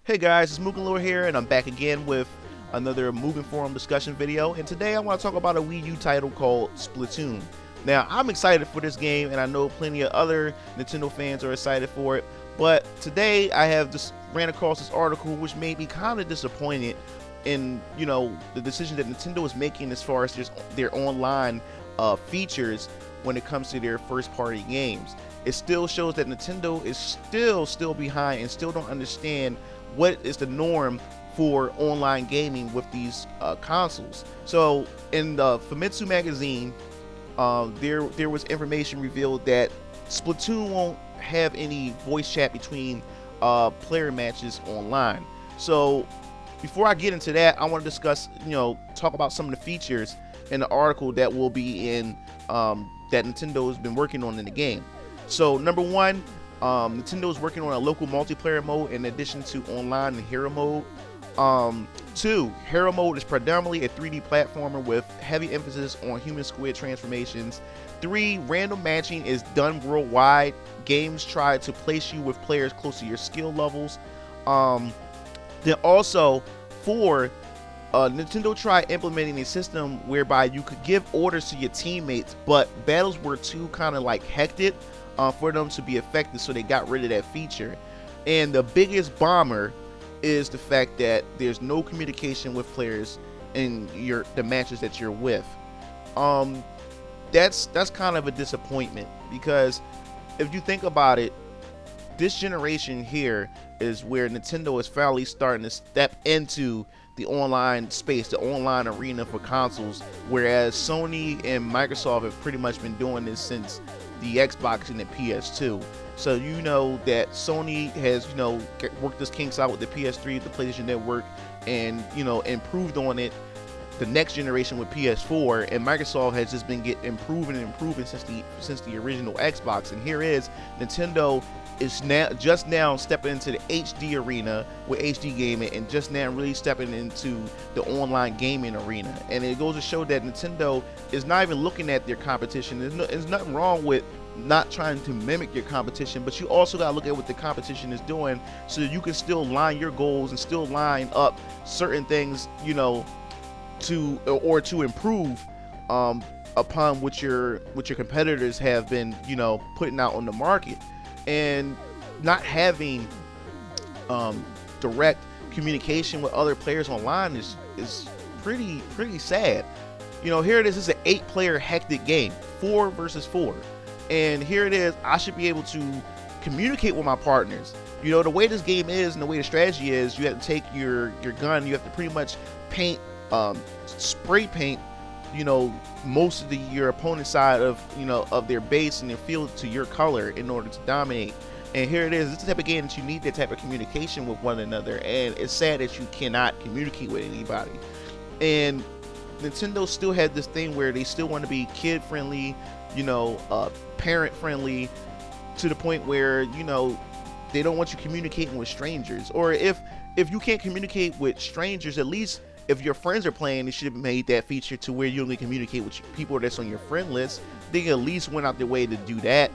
Hey guys, it's MugenLord here, and I'm back again with another Mugen Forum discussion video. And today I want to talk about a Wii U title called Splatoon. Now, I'm excited for this game, and I know plenty of other Nintendo fans are excited for it. But today I have just ran across this article which made me kind of disappointed in, the decision that Nintendo is making as far as their online features when it comes to their first-party games. It still shows that Nintendo is still behind and still don't understand what is the norm for online gaming with these consoles. So in the Famitsu magazine, there was information revealed that Splatoon won't have any voice chat between player matches online. So before I get into that, I want to discuss, talk about some of the features in the article that will be in that Nintendo has been working on in the game. So number one, Nintendo is working on a local multiplayer mode in addition to online and hero mode. 2, hero mode is predominantly a 3D platformer with heavy emphasis on human squid transformations. 3, random matching is done worldwide. Games try to place you with players close to your skill levels. Then also 4, Nintendo tried implementing a system whereby you could give orders to your teammates, but battles were too kind of like hectic for them to be effective, so they got rid of that feature. And the biggest bomber is the fact that there's no communication with players in the matches that you're with. That's kind of a disappointment, because if you think about it, this generation here is where Nintendo is finally starting to step into the online space, the online arena for consoles, whereas Sony and Microsoft have pretty much been doing this since the Xbox and the PS2. So you know that Sony has worked this kinks out with the PS3, the PlayStation Network, and improved on it the next generation with PS4, and Microsoft has just been improving since the original Xbox. And here is Nintendo is just now stepping into the HD arena with HD gaming, and just now really stepping into the online gaming arena. And it goes to show that Nintendo is not even looking at their competition. There's nothing wrong with not trying to mimic your competition, but you also got to look at what the competition is doing, so that you can still line your goals and still line up certain things, to improve upon what your competitors have been putting out on the market. And not having direct communication with other players online is pretty sad. Here it is. It's an 8-player hectic game, 4 versus 4, and here it is. I should be able to communicate with my partners. The way this game is and the way the strategy is, you have to take your gun, you have to pretty much paint, spray paint, most of your opponent's side of their base and their field to your color in order to dominate. And here it is. It's the type of game that you need that type of communication with one another, and it's sad that you cannot communicate with anybody. And Nintendo still had this thing where they still want to be kid friendly, parent friendly, to the point where they don't want you communicating with strangers. Or if you can't communicate with strangers, at least if your friends are playing, they should have made that feature to where you only communicate with people that's on your friend list. They at least went out their way to do that.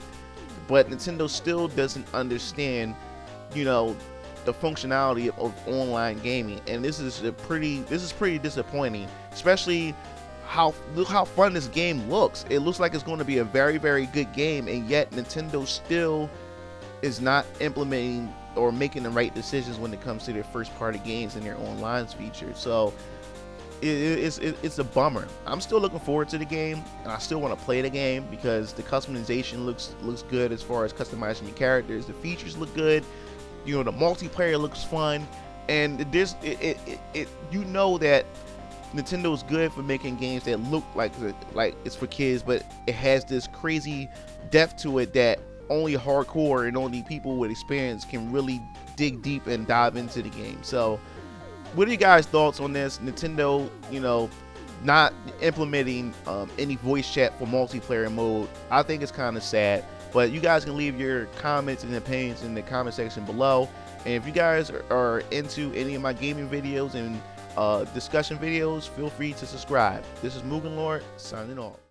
But Nintendo still doesn't understand, the functionality of online gaming, and this is pretty disappointing. Especially look how fun this game looks. It looks like it's going to be a very, very good game, and yet Nintendo still is not implementing or making the right decisions when it comes to their first-party games and their online features. So it's a bummer. I'm still looking forward to the game, and I still want to play the game because the customization looks good as far as customizing your characters. The features look good. The multiplayer looks fun, and that Nintendo is good for making games that look like it's for kids, but it has this crazy depth to it that only hardcore and only people with experience can really dig deep and dive into the game. So what are you guys' thoughts on this? Nintendo, not implementing any voice chat for multiplayer mode. I think it's kind of sad, but you guys can leave your comments and opinions in the comment section below. And if you guys are into any of my gaming videos and discussion videos, feel free to subscribe. This is MugenLord signing off.